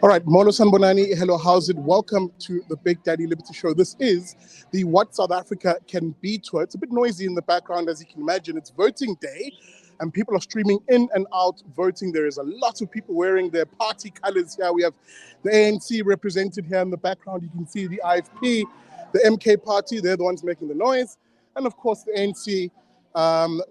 All right, Molo Sanbonani, hello, how's it? Welcome to the Big Daddy Liberty Show. This is the What South Africa Can Be tour. It's a bit noisy in the background, as you can imagine. It's voting day, and people are streaming in and out voting. There is a lot of people wearing their party colors here. We have the ANC represented here in the background. You can see the IFP, the MK party, they're the ones making the noise. And of course, the ANC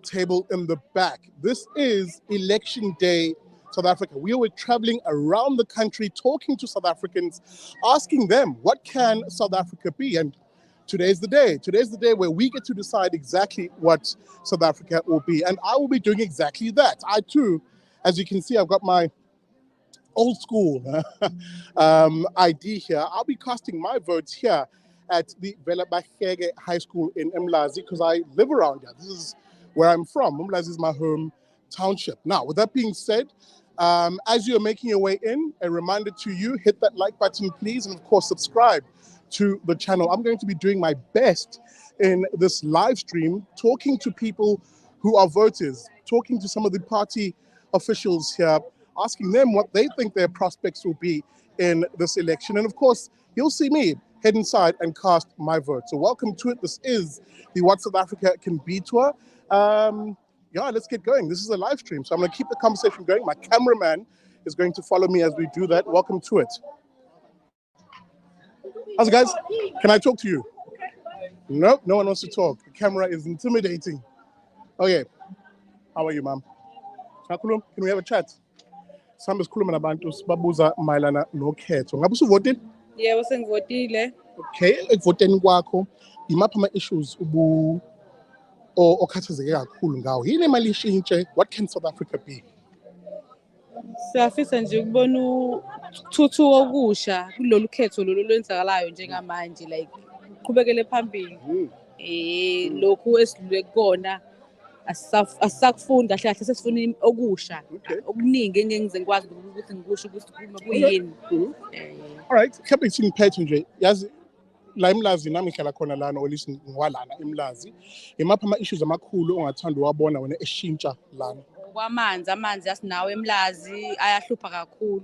table in the back. This is election day, South Africa. We were traveling around the country, talking to South Africans, asking them, what can South Africa be? And today's the day. Today's the day where we get to decide exactly what South Africa will be. And I will be doing exactly that. I too, as you can see, I've got my old school ID here. I'll be casting my votes here at the Vela Bachege High School in Umlazi because I live around here. This is where I'm from. Umlazi is my home township. Now, with that being said, as you're making your way in, a reminder to you, hit that like button, please, and of course, subscribe to the channel. I'm going to be doing my best in this live stream, talking to people who are voters, talking to some of the party officials here, asking them what they think their prospects will be in this election. And of course, you'll see me head inside and cast my vote. So welcome to it. This is the What South Africa Can Be tour. Yeah, let's get going. This is a live stream, so I'm going to keep the conversation going. My cameraman is going to follow me as we do that. Welcome to it. How's it, guys? Can I talk to you? Nope, no one wants to talk. The camera is intimidating. Okay. How are you, ma'am? Can we have a chat? Samba sikhuluma nabantu sibabuza mayelana nokhetho. Ngabe usuvotile? Yebo, sengivotile. Okay, ekuvoteni kwakho imaphi ama-issues okhathazeke kakhulu ngawo? Yini imali ishintshe? What can South Africa be? Siyafisa nje ukubona ukuthuthuka okusha kulolu khetho lolu lwenzakalayo njengamanje, like uqhubekele phambili. Lokhu esidlule kona asisakufuni kahle kahle, sesifuna okusha okuningi engeke ngikwazi ukuthi ngikusho ukuthi kuyini. All right, keep it in page nje. Yazi la Umlazi nami ngihlala khona lana, olisi ngwalana Umlazi. Imaphi ama-issues amakhulu ongathanda uwabona wena eshintsha lana? Amanzi asinawo Umlazi ayahlupha kakhulu.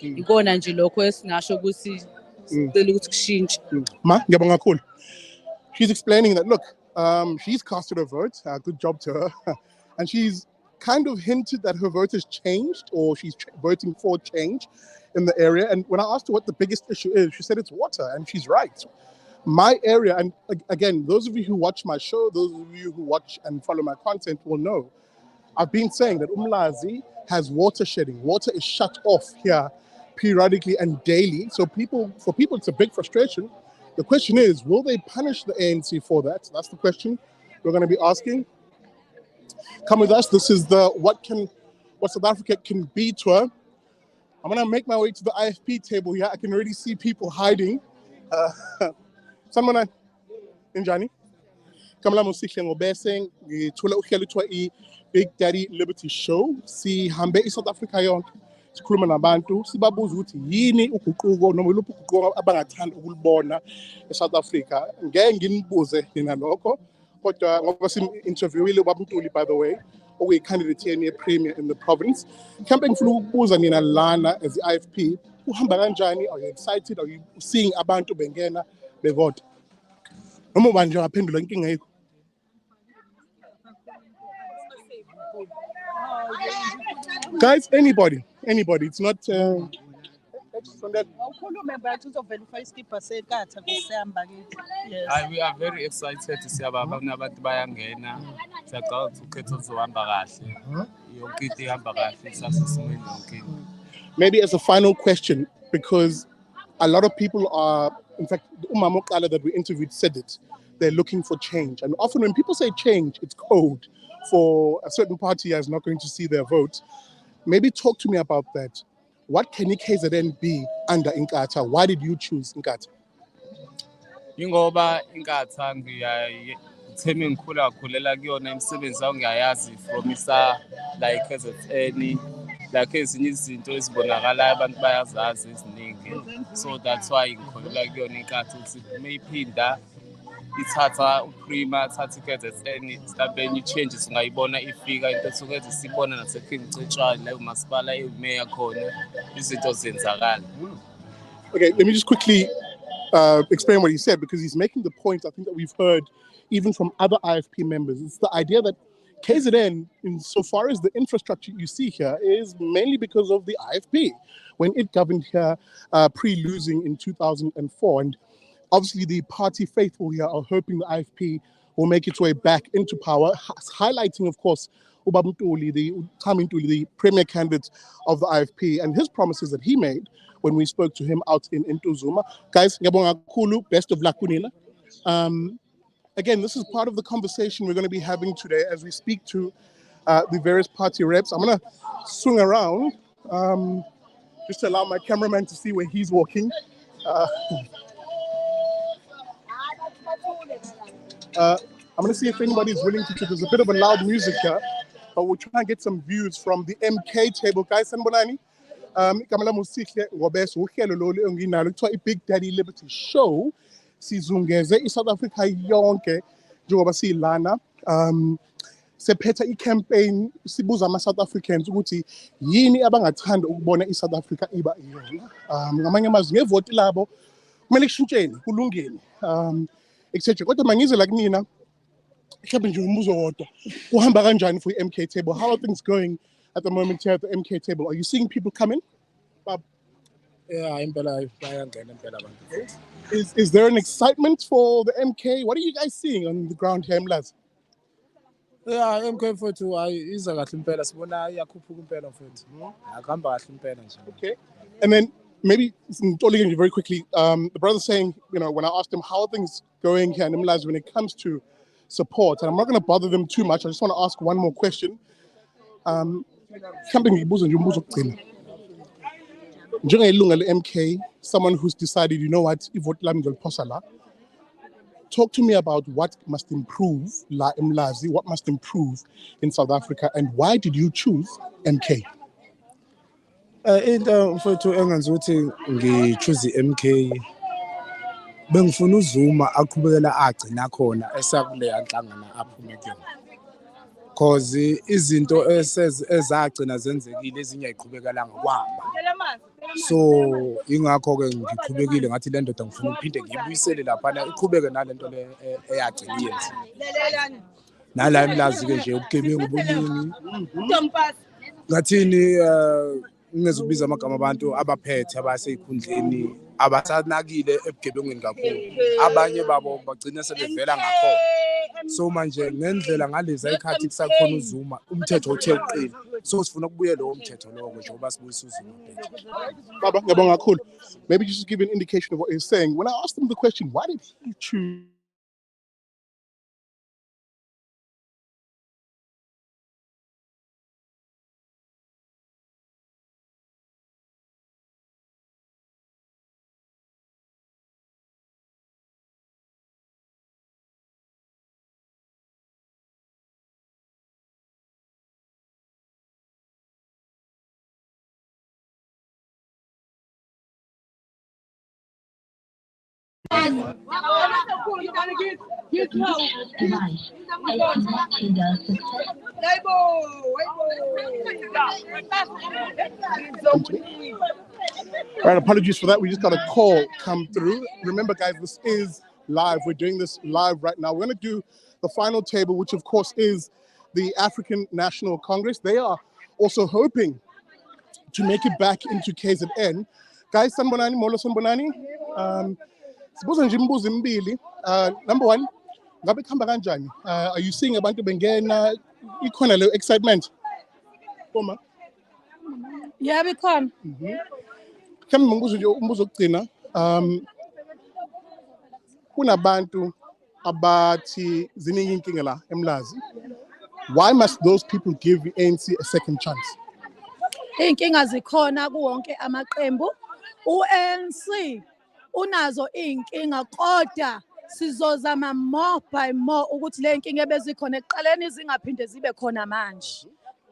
Ikona nje lokho esingasho ukuthi sicela ukuthi kushintshe. Ma, ngiyabonga kakhulu. She's explaining that, look, she's casted her vote, good job to her, and she's kind of hinted that her vote has changed, or she's voting for change in the area. And when I asked her what the biggest issue is, she said it's water, and she's right. My area, and again, those of you who watch my show, those of you who watch and follow my content will know, I've been saying that Umlazi has water shedding. Water is shut off here periodically and daily. So for people, it's a big frustration. The question is, will they punish the ANC for that? That's the question we're going to be asking. Come with us. This is the What South Africa Can Be tour. I'm going to make my way to the IFP table here. I can already see people hiding. Someone Njani? Kamala musihle ngobese ngithola uhlelo kuthiwa i-Big Daddy Liberty Show. Sihambe iSouth Africa yonke. Sikhuluma nabantu, sibabuza ukuthi yini uguquko noma uluphi uguquko abangathanda ukulibona eSouth Africa. Ngeke nginibuze nina lokho, kodwa ngoba sim-interviewile uBab'Ntuli, by the way, okuyi-candidate here near Premier in the province. Mhlawumbe ngifuna ukubuza nina lana as i-IFP, uhamba kanjani? Are you excited? Are you seeing abantu bengena bevota? Noma ubani angaphendula inkinga yikho? Guys, anybody. It's not. We are very excited to see abantu bayangena. Siyacabanga ukhetho luzohamba kahle. Yonke into ihamba kahle, sasesimweni yonke. Maybe as a final question, because a lot of people are, in fact, Umama Okala that we interviewed said it. They're looking for change, and often when people say change, it's code for a certain party is not going to see their vote. Maybe talk to me about that. What can KZN be under Inkatha? Why did you choose Inkatha? Ingoba Inkatha ngitheme ngikhula khulela kuyona imisebenzi ngiyayazi from isa like KZN, like ezinye izinto ezibonakalayo abantu bayazazi eziningi. So that's why ngikholela kuyona Inkatha ukuthi mayiphinda ithatha uprima thatha i-KZN mhlawumbe changes ungayibona ifika into esuke sibona naseKing Cetshwane la umasipala emeya khona izinto zenzakala. Okay, let me just quickly explain what he said, because he's making the point I think that we've heard even from other IFP members. It's the idea that KZN, insofar as the infrastructure you see here, is mainly because of the IFP when it governed here pre-losing in 2004. And obviously the party faithful here are hoping the IFP will make its way back into power, highlighting, of course, Ubaba Ntuli, the premier candidate of the IFP, and his promises that he made when we spoke to him out in Ntuzuma. Guys, ngiyabonga kakhulu, best of luck kunina. Again, this is part of the conversation we're going to be having today as we speak to the various party reps. I'm going to swing around just to allow my cameraman to see where he's walking. I'm going to see if anybody's willing to. There's a bit of a loud music here, but we'll try and get some views from the MK table. Guys, sanibonani. Kamala musihle ngobeso uhlelo lolu enginalo kuthiwa iBig Daddy Liberty Show. Sizungeze iSouth Africa yonke njengoba silana. Sephetha icampaign sibuza ama-South Africans ukuthi yini abangathanda ukubona iSouth Africa iba iyona. Ngamanye amazwi ngevoti labo kumele kushintsheni kulungeni. Etc. Kodwa mangize la kunina mhlawumbe nje umbuzo wodwa uhamba kanjani for i-MK table? How are things going at the moment here at the MK table? Are you seeing people come in? Yeah, Is there an excitement for the MK? What are you guys seeing on the ground here, Umlazi? Yeah, MK mfowethu iza kahle impela sibona iyakhuphuka impela mfowethu. Akuhamba kahle impela nje. Okay. And then maybe very quickly, the brother saying, when I asked him how are things going here in Umlazi when it comes to support, and I'm not going to bother them too much, I just want to ask one more question. MK, someone who's decided, you know what, talk to me about what must improve La Umlazi, what must improve in South Africa, and why did you choose MK? Into mfowethu engenza ukuthi ngichoose iMK bengifuna uZuma aqhubekela agcina khona esakuleya nhlangana aphume kuyona, because izinto ezagcina zenzekile ezinye ayiqhubekelanga kwahamba, so ingakho ke ngiqhubekile ngathi le ndoda ngifuna ukuphinde ngiyibuyisele lapha iqhubeke nalento le eyagcina yenza nala eMlazi ke nje ubugebengu buningi ngathini ngizokubiza amagama abantu abaphethe abaseyikhundleni abasanakile ebugebengweni kakhulu, abanye babo bagcina sebevela ngakho. So manje ngendlela ngalezi ayikhathi kusakhona uZuma umthetho othe uqina, so sifuna ukubuye lowo mthetho lowo njengoba sibuyisa uZuma back. Baba ngiyabonga kakhulu. Maybe just to give an indication of what he's saying. When I asked him the question, why did he choose Right, apologies for that. We just got a call come through. Remember, guys, this is live. We're doing this live right now. We're going to do the final table, which, of course, is the African National Congress. They are also hoping to make it back into KZN. Guys, sanibonani, molo sanibonani. Sibuza nje imibuzo emibili. Number one, ngabe kuhamba kanjani? Are you seeing abantu bengena? Ikhona le excitement? Koma? Yeah, ikhona. Kami ngibuza nje umbuzo ogcina. Kunabantu abathi ziningi inkinga la eMlazi. Why must those people give the ANC a second chance? Inkinga zikhona kuwonke amaqembu. U-ANC unazo inkinga kodwa sizozama more by more ukuthi le inkinga ebezikhona ekuqaleni zingaphinde zibe khona manje.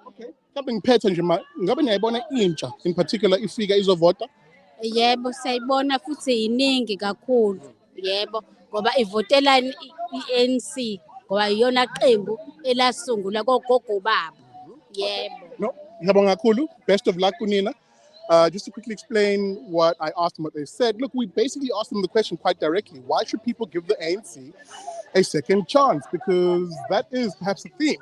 Okay. Mhlawumbe ngiphethe nje ngabe niyayibona intsha in particular ifika izovota? Yebo, sayibona futhi yiningi kakhulu. Yebo, ngoba ivotelani i-ANC ngoba iyona qembu elasungula kogogo babo. Yebo. No, ngiyabonga kakhulu. Best of luck, Kunina. Just to quickly explain what I asked them, what they said. Look, we basically asked them the question quite directly. Why should people give the ANC a second chance? Because that is perhaps the theme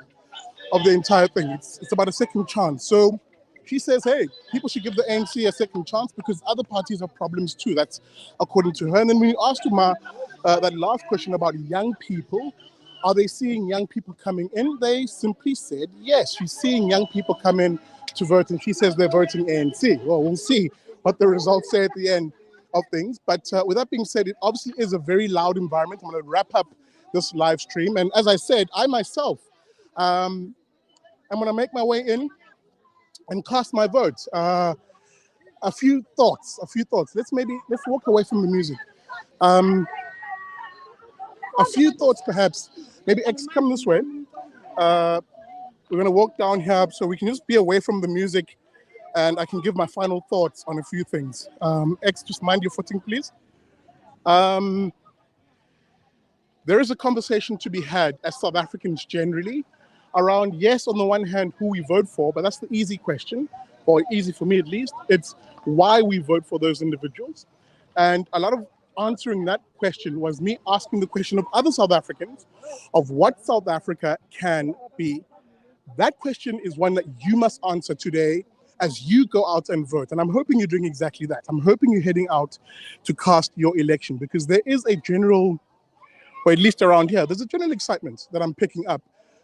of the entire thing. It's about a second chance. So she says, hey, people should give the ANC a second chance because other parties have problems too. That's according to her. And then when we asked Uma that last question about young people, are they seeing young people coming in? They simply said, yes, she's seeing young people come in to vote. And she says they're voting ANC. Well, we'll see what the results say at the end of things. But with that being said, it obviously is a very loud environment. I'm going to wrap up this live stream. And as I said, I myself, I'm going to make my way in and cast my vote. A few thoughts. Let's walk away from the music. A few thoughts, perhaps. Maybe X, come this way. We're going to walk down here so we can just be away from the music and I can give my final thoughts on a few things. X, just mind your footing, please. There is a conversation to be had as South Africans generally around, yes, on the one hand, who we vote for, but that's the easy question, or easy for me at least. It's why we vote for those individuals. And a lot of answering that question was me asking the question of other South Africans of what South Africa can be. That question is one that you must answer today as you go out and vote. And I'm hoping you're doing exactly that. I'm hoping you're heading out to cast your election because there is a general, or at least around here, there's a general excitement that I'm picking up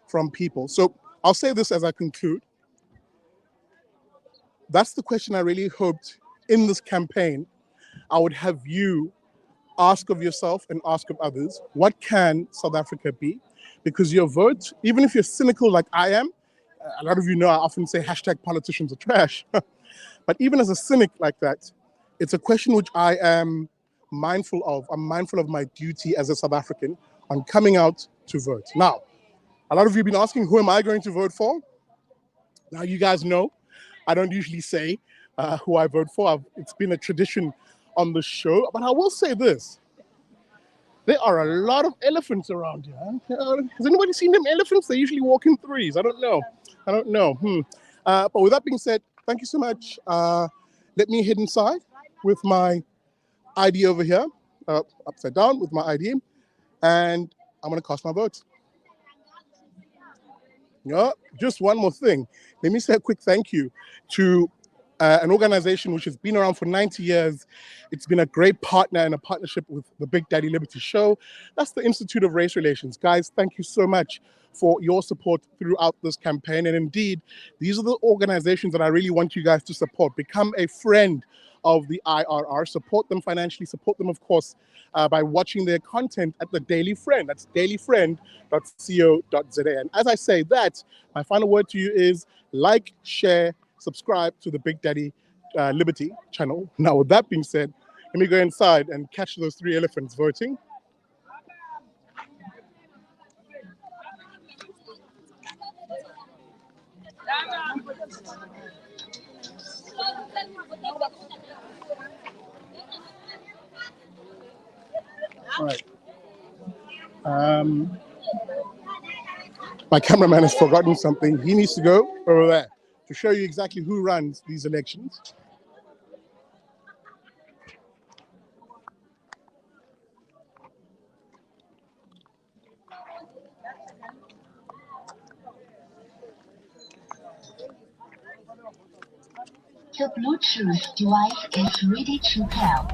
from people. So I'll say this as I conclude. That's the question I really hoped in this campaign I would have you ask of yourself and ask of others. What can South Africa be? Because your vote, even if you're cynical like I am, a lot of you know I often say hashtag politicians are trash. But even as a cynic like that, it's a question which I am mindful of. I'm mindful of my duty as a South African on coming out to vote. Now, a lot of you have been asking, who am I going to vote for? Now, you guys know, I don't usually say who I vote for. It's been a tradition on the show. But I will say this. There are a lot of elephants around here. Has anybody seen them elephants? They usually walk in threes. I don't know. But with that being said, thank you so much. Let me head inside with my ID over here, upside down with my ID. And I'm going to cast my vote. Yeah, just one more thing. Let me say a quick thank you to an organization which has been around for 90 years. It's been a great partner and a partnership with the Big Daddy Liberty Show. That's the Institute of Race Relations. Guys, thank you so much for your support throughout this campaign. And indeed, these are the organizations that I really want you guys to support. Become a friend of the IRR. Support them financially. Support them, of course, by watching their content at the Daily Friend. That's dailyfriend.co.za. And as I say that, my final word to you is like, share, subscribe to the Big Daddy Liberty channel. Now, with that being said, let me go inside and catch those 3 elephants voting. All right. My cameraman has forgotten something. He needs to go over there to show you exactly who runs these elections. The Bluetooth device is ready to pair.